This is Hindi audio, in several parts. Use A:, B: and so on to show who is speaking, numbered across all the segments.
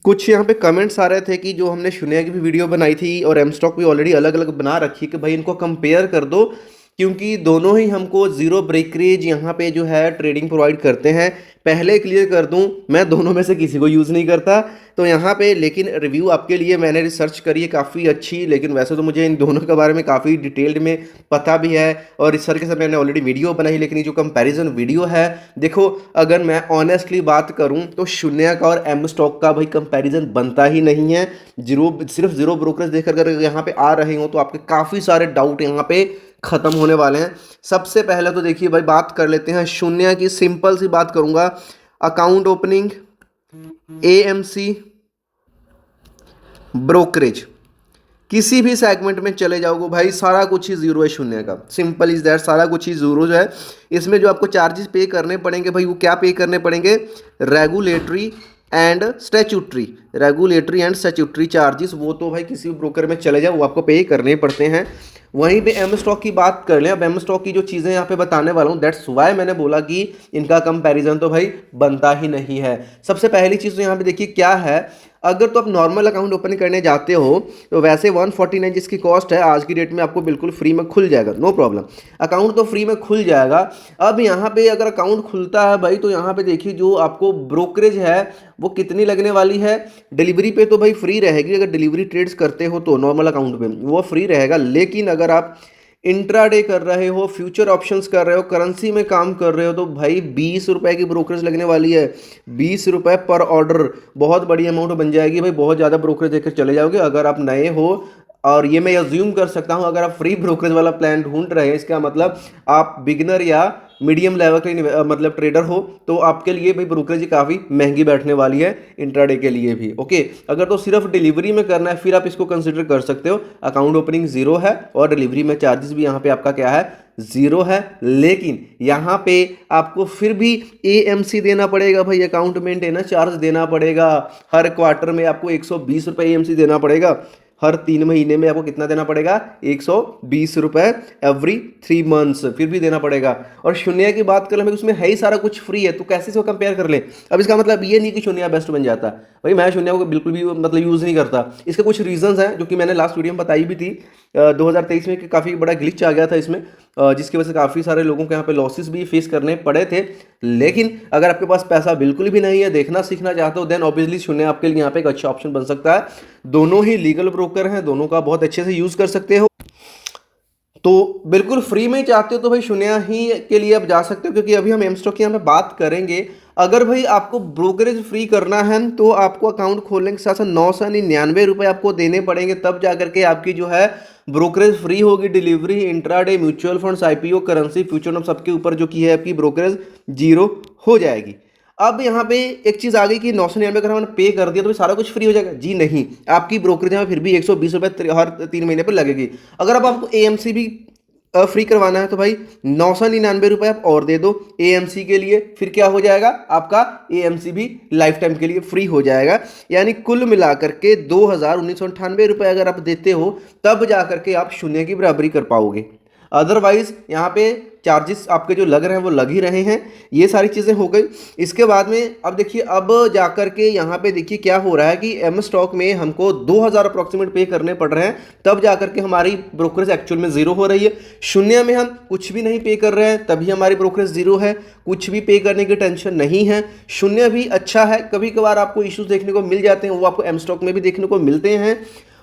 A: कुछ यहाँ पे कमेंट्स आ रहे थे कि जो हमने शून्य की भी वीडियो बनाई थी और एम स्टॉक भी ऑलरेडी अलग अलग बना रखी है कि भाई इनको कंपेयर कर दो, क्योंकि दोनों ही हमको जीरो ब्रेकरेज यहाँ पे जो है ट्रेडिंग प्रोवाइड करते हैं। पहले क्लियर कर दूं, मैं दोनों में से किसी को यूज़ नहीं करता। तो यहाँ पे लेकिन रिव्यू आपके लिए मैंने रिसर्च करी है काफ़ी अच्छी, लेकिन वैसे तो मुझे इन दोनों के बारे में काफ़ी डिटेल्ड में पता भी है और रिसर्च के साथ मैंने ऑलरेडी वीडियो बनाई। लेकिन ये जो कंपैरिजन वीडियो है, देखो अगर मैं ऑनेस्टली बात करूं तो शून्य का और एम स्टॉक का भाई कंपैरिजन बनता ही नहीं है। जीरो सिर्फ जीरो ब्रोकरेज देखकर अगर यहाँ पे आ रहे हो तो आपके काफ़ी सारे डाउट यहाँ पे खत्म होने वाले हैं। सबसे पहले तो देखिए भाई, बात कर लेते हैं शून्य की। सिंपल सी बात करूंगा, अकाउंट ओपनिंग, एएमसी, ब्रोकरेज, किसी भी सेगमेंट में चले जाओगे भाई सारा कुछ ही जीरो है शून्य का। सिंपल इज दैट, सारा कुछ ही जीरो है। इसमें जो आपको चार्जेस पे करने पड़ेंगे भाई, वो क्या पे करने पड़ेंगे? Regulatory and statutory, regulatory and statutory charges, वो तो भाई किसी भी ब्रोकर में चले जाओ वो आपको पे करने पड़ते हैं। वहीं पे एम स्टॉक की बात कर लें। अब एम स्टॉक की जो चीज़ें यहाँ पे बताने वाला हूँ, दैट्स वाई मैंने बोला कि इनका कंपैरिजन तो भाई बनता ही नहीं है। सबसे पहली चीज़ तो यहाँ पे देखिए क्या है। अगर तो आप नॉर्मल अकाउंट ओपन करने जाते हो तो वैसे 149 जिसकी कॉस्ट है आज की डेट में आपको बिल्कुल फ्री में खुल जाएगा, नो प्रॉब्लम। अकाउंट तो फ्री में खुल जाएगा। अब यहाँ पे अगर अकाउंट खुलता है भाई, तो यहाँ पे देखिए जो आपको ब्रोकरेज है वो कितनी लगने वाली है। डिलीवरी पे तो भाई फ्री रहेगी, अगर डिलीवरी ट्रेड्स करते हो तो नॉर्मल अकाउंट पे वो फ्री रहेगा। लेकिन अगर आप इंट्राडे कर रहे हो, फ्यूचर ऑप्शंस कर रहे हो, करेंसी में काम कर रहे हो, तो भाई 20 रुपए की ब्रोकरेज लगने वाली है। 20 रुपए पर ऑर्डर, बहुत बड़ी अमाउंट बन जाएगी भाई। बहुत ज़्यादा ब्रोकरेज देकर चले जाओगे अगर आप नए हो। और ये मैं अज्यूम कर सकता हूँ, अगर आप फ्री ब्रोकरेज वाला प्लान ढूंढ रहे हैं, इसका मतलब आप बिगनर या मीडियम लेवल के मतलब ट्रेडर हो, तो आपके लिए भाई ब्रोकरेज काफ़ी महंगी बैठने वाली है इंट्राडे के लिए भी। ओके, अगर तो सिर्फ डिलीवरी में करना है फिर आप इसको कंसिडर कर सकते हो। अकाउंट ओपनिंग जीरो है और डिलीवरी में चार्जेस भी यहाँ पे आपका क्या है, जीरो है। लेकिन यहाँ पे आपको फिर भी एएमसी देना पड़ेगा भाई, अकाउंट मेंटेनेंस चार्ज देना पड़ेगा। हर क्वार्टर में आपको 120 रुपये एएमसी देना पड़ेगा। हर 3 महीने में आपको कितना देना पड़ेगा? 120 रुपये एवरी 3 मंथ्स फिर भी देना पड़ेगा। और शून्य की बात करें, उसमें है ही सारा कुछ फ्री है, तो कैसे इसको कंपेयर कर ले। अब इसका मतलब ये नहीं कि शून्य बेस्ट बन जाता भाई। मैं शून्य को बिल्कुल भी मतलब यूज़ नहीं करता। इसके कुछ रीजंस हैं जो कि मैंने लास्ट वीडियो में बताई भी थी। 2023 में काफ़ी बड़ा ग्लिच आ गया था इसमें, जिसकी वजह से काफ़ी सारे लोगों को यहाँ पे लॉसेस भी फेस करने पड़े थे। लेकिन अगर आपके पास पैसा बिल्कुल भी नहीं है, देखना सीखना चाहते हो, देन ऑब्वियसली शून्य आपके लिए यहाँ पे एक अच्छा ऑप्शन बन सकता है। दोनों ही लीगल ब्रोकर हैं, दोनों का बहुत अच्छे से यूज़ कर सकते हो। तो बिल्कुल फ्री में ही चाहते हो तो भाई शून्य ही के लिए आप जा सकते हो, क्योंकि अभी हम एम स्टॉक की यहाँ पे बात करेंगे। अगर भाई आपको ब्रोकरेज फ्री करना है तो आपको अकाउंट खोलने के साथ साथ 999 रुपये आपको देने पड़ेंगे, तब जा करके आपकी जो है ब्रोकरेज फ्री होगी। Delivery, intraday, mutual funds, IPO, currency, future, सबके ऊपर जो की है आपकी ब्रोकरेज जीरो हो जाएगी। अब यहाँ पे एक चीज़ आ गई कि 999 अगर हमने पे कर दिया तो सारा कुछ फ्री हो जाएगा। जी नहीं, आपकी ब्रोकरेज में फिर भी 120 रुपये हर 3 महीने पर लगेगी। अगर अब आपको एएमसी भी फ्री करवाना है तो भाई 999 रुपये आप और दे दो एएमसी के लिए, फिर क्या हो जाएगा आपका एएमसी भी लाइफ टाइम के लिए फ्री हो जाएगा। यानी कुल मिलाकर के 2,1998 रुपये अगर आप देते हो तब जा करके आप शून्य की बराबरी कर पाओगे। अदरवाइज यहाँ पे चार्जेस आपके जो लग रहे हैं वो लग ही रहे हैं। ये सारी चीज़ें हो गई। इसके बाद में अब देखिए, अब जाकर के यहाँ पे देखिए क्या हो रहा है कि एम स्टॉक में हमको 2,000 अप्रॉक्सीमेट पे करने पड़ रहे हैं, तब जाकर के हमारी ब्रोकरेज एक्चुअल में जीरो हो रही है। शून्य में हम कुछ भी नहीं पे कर रहे हैं तभी हमारी ब्रोकरेज जीरो है। कुछ भी पे करने की टेंशन नहीं है। शून्य भी अच्छा है। कभी कभार आपको इश्यूज देखने को मिल जाते हैं, वो आपको एम स्टॉक में भी देखने को मिलते हैं।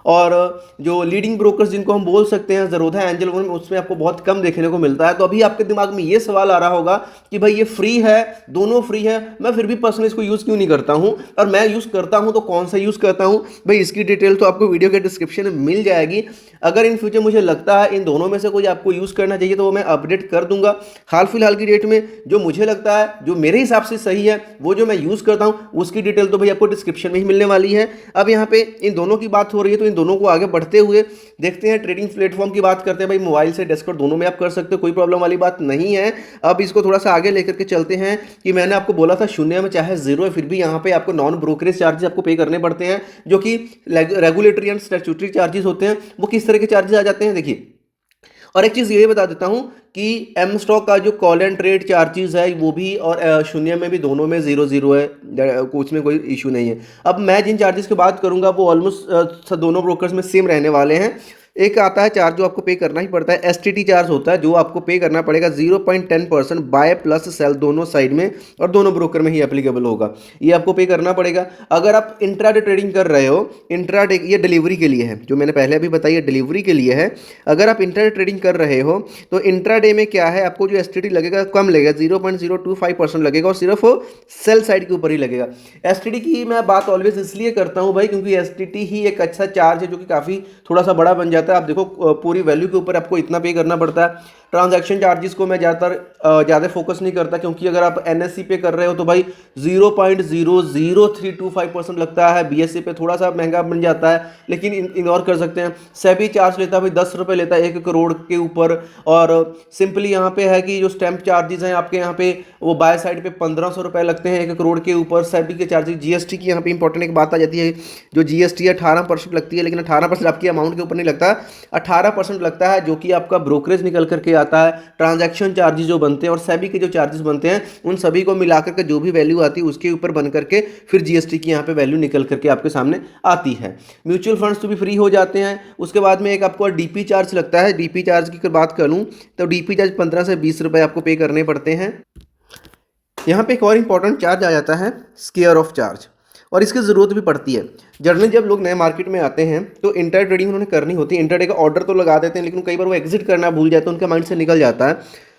A: और जो लीडिंग ब्रोकर्स जिनको हम बोल सकते हैं ज़रोधा, एंजल वन, उसमें आपको बहुत कम देखने को मिलता है। तो अभी आपके दिमाग में ये सवाल आ रहा होगा कि भाई ये फ्री है, दोनों फ्री है, मैं फिर भी पर्सनली इसको यूज़ क्यों नहीं करता हूं, और मैं यूज़ करता हूं तो कौन सा यूज़ करता हूं भाई। इसकी डिटेल तो आपको वीडियो के डिस्क्रिप्शन में मिल जाएगी। अगर इन फ्यूचर मुझे लगता है इन दोनों में से कोई आपको यूज़ करना चाहिए तो वो मैं अपडेट कर दूंगा। हाल फिलहाल की डेट में जो मुझे लगता है, जो मेरे हिसाब से सही है, वो जो मैं यूज़ करता हूँ उसकी डिटेल तो भाई आपको डिस्क्रिप्शन में ही मिलने वाली है। अब यहाँ पे इन दोनों की बात हो रही है तो इन दोनों को आगे बढ़ते हुए देखते हैं। ट्रेडिंग प्लेटफॉर्म की बात करते हैं भाई, मोबाइल से डेस्कटॉप दोनों में आप कर सकते हो, कोई प्रॉब्लम वाली बात नहीं है। अब इसको थोड़ा सा आगे लेकर के चलते हैं कि मैंने आपको बोला था शून्य में चाहे जीरो है फिर भी यहाँ पे आपको नॉन ब्रोकरेज चार्जेस आपको पे करने पड़ते हैं, जो कि रेगुलेटरी एंड स्टैट्यूटरी चार्जेस होते हैं। वो किस तरह के चार्जेस आ जाते हैं देखिए। और एक चीज़ ये बता देता हूँ कि एम स्टॉक का जो कॉल एंड ट्रेड चार्जेस है वो भी और शून्य में भी दोनों में 0 है, कुछ में कोई इशू नहीं है। अब मैं जिन चार्जेस की बात करूंगा वो ऑलमोस्ट दोनों ब्रोकर्स में सेम रहने वाले हैं। एक आता है चार्ज जो आपको पे करना ही पड़ता है, एसटीटी चार्ज होता है जो आपको पे करना पड़ेगा 0.10% बाय प्लस सेल दोनों साइड में और दोनों ब्रोकर में ही एप्लीकेबल होगा, ये आपको पे करना पड़ेगा। अगर आप इंट्राडे ट्रेडिंग कर रहे हो, इंट्राडे ये डिलीवरी के लिए है, जो मैंने पहले अभी बताई है डिलीवरी के लिए है। अगर आप इंट्राडे ट्रेडिंग कर रहे हो तो इंट्राडे में क्या है, आपको जो एसटीटी लगेगा कम लगेगा, 0.025% लगेगा और सिर्फ सेल साइड के ऊपर ही लगेगा। एसटीटी की मैं बात ऑलवेज इसलिए करता हूँ भाई क्योंकि एसटीटी ही एक अच्छा चार्ज है जो कि काफ़ी थोड़ा सा बड़ा बन जाता है। आप देखो पूरी वैल्यू के ऊपर आपको इतना पे करना पड़ता है। ट्रांजैक्शन चार्जेस को मैं ज़्यादा फोकस नहीं करता क्योंकि अगर आप एनएससी पे कर रहे हो तो भाई 0.00325% लगता है, बीएससी पे थोड़ा सा महंगा बन जाता है लेकिन इग्नोर कर सकते हैं। सेबी चार्ज लेता है भाई 10 रुपये लेता है 1 करोड़ के ऊपर। और सिंपली यहाँ पे है कि जो स्टैंप चार्जेस हैं आपके यहाँ पे वो बाय साइड पे 1500 रुपये लगते हैं 1 करोड़ के ऊपर। सेबी के चार्जेस, जीएसटी की यहाँ पे इंपॉर्टेंट एक बात आ जाती है, जो जीएसटी 18% लगती है लेकिन 18% आपकी अमाउंट के ऊपर नहीं लगता, 18% लगता है जो कि आपका ब्रोकरेज निकल करके आता है, ट्रांजैक्शन चार्जेस जो बनते हैं और सेबी के जो चार्जेस बनते हैं उन सभी को मिलाकर के जो भी वैल्यू आती है उसके ऊपर बन करके फिर जीएसटी की यहाँ पे वैल्यू निकल करके आपके सामने आती है। म्यूचुअल फंड्स तो भी फ्री हो जाते हैं। उसके बाद में एक आपको डीपी चार्ज लगता है। डीपी चार्ज की बात कर लूँ तो डीपी चार्ज 15 से 20 रुपये आपको पे करने पड़ते हैं। यहाँ पे एक और इंपॉर्टेंट चार्ज आ जाता है स्केयर ऑफ चार्ज, और इसकी ज़रूरत भी पड़ती है। जनरली जब लोग नए मार्केट में आते हैं तो इंटर ट्रेडिंग उन्होंने करनी होती है, इंटरडे का ऑर्डर तो लगा देते हैं लेकिन कई बार वो एग्जिट करना भूल जाते हैं, उनके माइंड से निकल जाता है।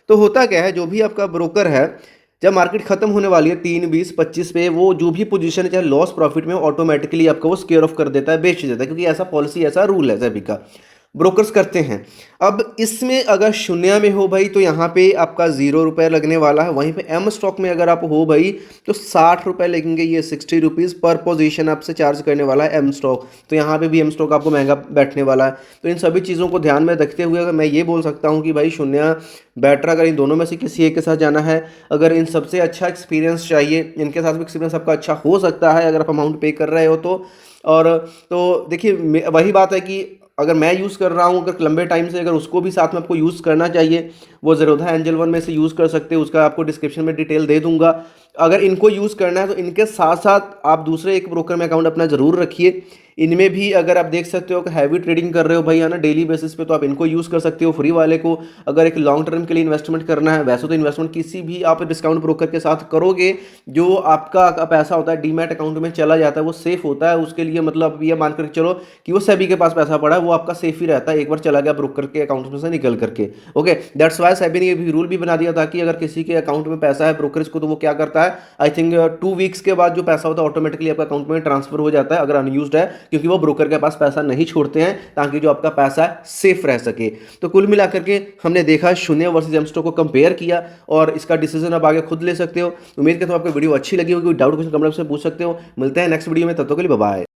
A: तो होता क्या है, जो भी आपका ब्रोकर है जब मार्केट खत्म होने वाली है 3, 20, 25 पे, वो जो भी पोजीशन है चाहे लॉस प्रॉफिट में ऑटोमेटिकली आपको वो स्केयर ऑफ कर देता है, बेच देता है, क्योंकि ऐसा पॉलिसी, ऐसा रूल है सभी का, ब्रोकर्स करते हैं। अब इसमें अगर शून्य में हो भाई तो यहाँ पे आपका 0 रुपये लगने वाला है। वहीं पे एम स्टॉक में अगर आप हो भाई तो 60 रुपये लगेंगे, ये 60 रुपीज़ पर पोजीशन आपसे चार्ज करने वाला है एम स्टॉक। तो यहाँ पे भी एम स्टॉक आपको महंगा बैठने वाला है। तो इन सभी चीज़ों को ध्यान में रखते हुए अगर मैं ये बोल सकता हूँ कि भाई शून्य बेटर, अगर इन दोनों में से किसी एक के साथ जाना है, अगर इन सबसे अच्छा एक्सपीरियंस चाहिए, इनके साथ भी एक्सपीरियंस आपका अच्छा हो सकता है अगर आप अमाउंट पे कर रहे हो तो। और तो देखिए वही बात है कि अगर मैं यूज़ कर रहा हूँ, अगर लंबे टाइम से, अगर उसको भी साथ में आपको यूज़ करना चाहिए, वो ज़ेरोधा एंजल वन में से यूज़ कर सकते हो, उसका आपको डिस्क्रिप्शन में डिटेल दे दूंगा। अगर इनको यूज़ करना है तो इनके साथ साथ आप दूसरे एक ब्रोकर में अकाउंट अपना ज़रूर रखिए। इनमें भी अगर आप देख सकते हो कि हैवी ट्रेडिंग कर रहे हो भाई है ना डेली बेसिस पे, तो आप इनको यूज़ कर सकते हो फ्री वाले को। अगर एक लॉन्ग टर्म के लिए इन्वेस्टमेंट करना है, वैसे तो इन्वेस्टमेंट किसी भी आप डिस्काउंट ब्रोकर के साथ करोगे, जो आपका पैसा होता है डीमैट अकाउंट में चला जाता है, वो सेफ होता है। उसके लिए मतलब ये मान कर चलो कि वो सेबी के पास पैसा पड़ा है, वो आपका सेफ ही रहता है, एक बार चला गया ब्रोकर के अकाउंट में से निकल करके। ओके, दैट्स वाई सेबी ने ये भी रूल भी बना दिया था कि अगर किसी के अकाउंट में पैसा है ब्रोकरेज को, तो वो क्या करता है, आई थिंक 2 वीक्स के बाद जो पैसा होता है ऑटोमेटिकली आपका अकाउंट में ट्रांसफर हो जाता है अगर अनयूज्ड है, क्योंकि वो ब्रोकर के पास पैसा नहीं छोड़ते हैं ताकि जो आपका पैसा है सेफ रह सके। तो कुल मिलाकर के हमने देखा शून्य वर्सेस एम स्टॉक को कंपेयर किया और इसका डिसीजन आप आगे खुद ले सकते हो। उम्मीद करता हूं आपको वीडियो अच्छी लगी होगी। डाउट क्वेश्चन कमेंट में पूछ सकते हो। मिलते हैं नेक्स्ट वीडियो में, तब तक के लिए बाय बाय।